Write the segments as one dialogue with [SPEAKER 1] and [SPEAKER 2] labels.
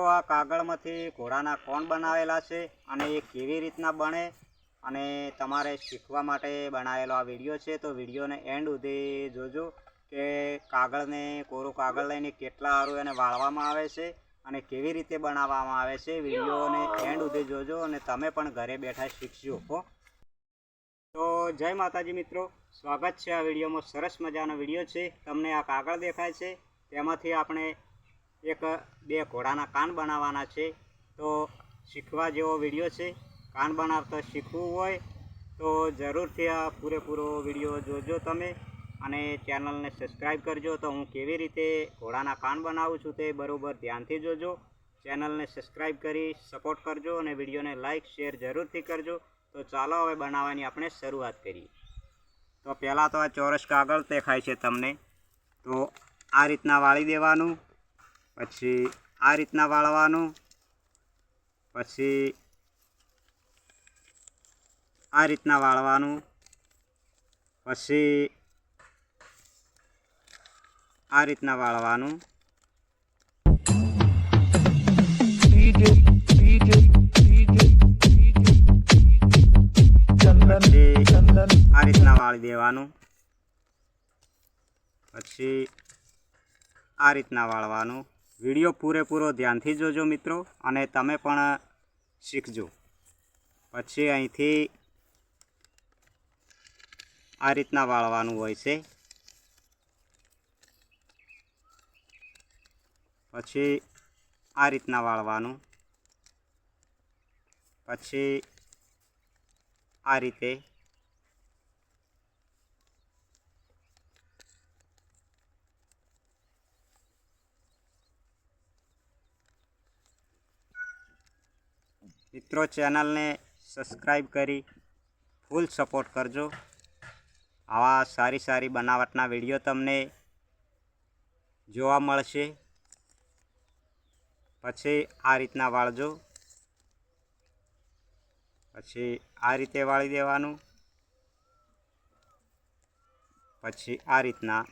[SPEAKER 1] મિત્રો આ કાગળમાંથી ઘોડાના કોણ બનાવેલા છે અને એ કેવી રીતના બને અને તમારે શીખવા માટે બનાવેલો આ વિડીયો છે, તો વિડીયોને એન્ડ સુધી જોજો કે કાગળને કોરું કાગળ લઈને કેટલા સારું એને વાળવામાં આવે છે અને કેવી રીતે બનાવવામાં આવે છે। વિડીયોને એન્ડ સુધી જોજો અને તમે પણ ઘરે બેઠા શીખજો હો। તો જય માતાજી મિત્રો, સ્વાગત છે આ વિડીયોમાં। સરસ મજાનો વિડીયો છે। તમને આ કાગળ દેખાય છે, તેમાંથી આપણે એક બે ઘોડાના કાન બનાવવાના છે। તો શીખવા જેવો વિડીયો છે। કાન બનાવતા શીખવું હોય તો જરૂરથી આ પૂરેપૂરો વિડીયો જોજો તમે અને ચેનલને સબસ્ક્રાઈબ કરજો। તો હું કેવી રીતે ઘોડાના કાન બનાવું છું તે બરાબર ધ્યાનથી જોજો। ચેનલને સબસ્ક્રાઈબ કરી સપોર્ટ કરજો અને વિડીયોને લાઇક શેર જરૂરથી કરજો। તો ચાલો હવે બનાવવાની આપણે શરૂઆત કરીએ। તો પહેલાં તો આ ચોરસ કાગળ દેખાય છે તમને, તો આ રીતના વાળી દેવાનું, પછી આ રીતના વાળવાનું, પછી આ રીતના વાળવાનું, પછી આ રીતના વાળવાનું, આ રીતના વાળી દેવાનું, પછી આ રીતના વાળવાનું। વિડીયો પૂરેપૂરો ધ્યાનથી જોજો મિત્રો અને તમે પણ શીખજો। પછી અહીંથી આ રીતના વાળવાનું હોય છે, પછી આ રીતના વાળવાનું, પછી આ રીતે, મિત્રો ચેનલને સબસ્ક્રાઈબ કરી ફૂલ સપોર્ટ કરજો। આવા સારી બનાવટના વિડીયો તમને જોવા મળશે। પછી આ રીતના વાળજો, પછી આ રીતે વાળી દેવાનું, પછી આ રીતના।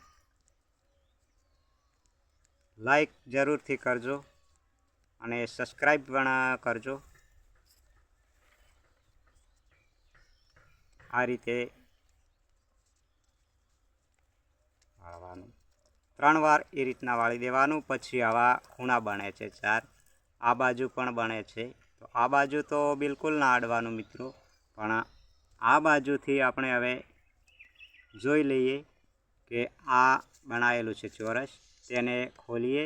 [SPEAKER 1] લાઈક જરૂરથી કરજો અને સબસ્ક્રાઈબ પણ કરજો। આ રીતે વાળવાનું 3 વાર એ રીતના વાળી દેવાનું। પછી આવા ખૂણા બને છે 4, આ બાજુ પણ બને છે। તો આ બાજુ તો બિલકુલ ના અડવાનું મિત્રો, પણ આ બાજુથી આપણે હવે જોઈ લઈએ કે આ બનાવેલું છે ચોરસ, તેને ખોલીએ।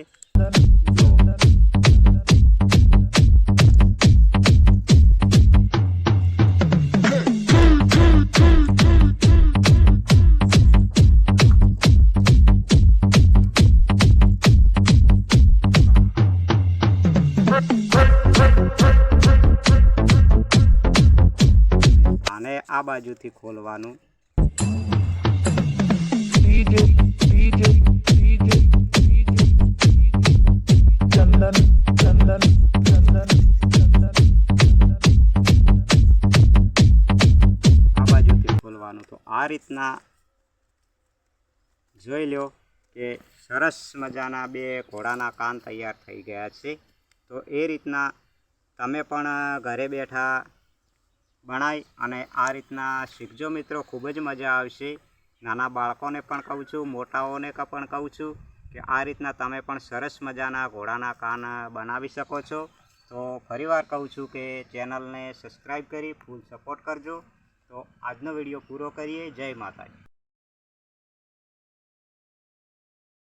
[SPEAKER 1] આને આ બાજુથી ખોલવાનું, આ બાજુથી ખોલવાનું। તો આ રીતના જોઈ લો કે સરસ મજાના બે ઘોડાના કાન તૈયાર થઈ ગયા છે। તો એ રીતના તમે પણ ઘરે બેઠા બનાવી અને આ રીતના શીખજો મિત્રો, ખૂબ જ મજા આવશે। નાના બાળકોને પણ કહું છું, મોટાઓને પણ કહું છું કે આ રીતના તમે પણ સરસ મજાના ઘોડાના કાન બનાવી શકો છો। તો ફરીવાર કહું છું કે ચેનલને સબસ્ક્રાઈબ કરી ફૂલ સપોર્ટ કરજો। તો આજનો વિડીયો પૂરો કરીએ। જય માતાજી।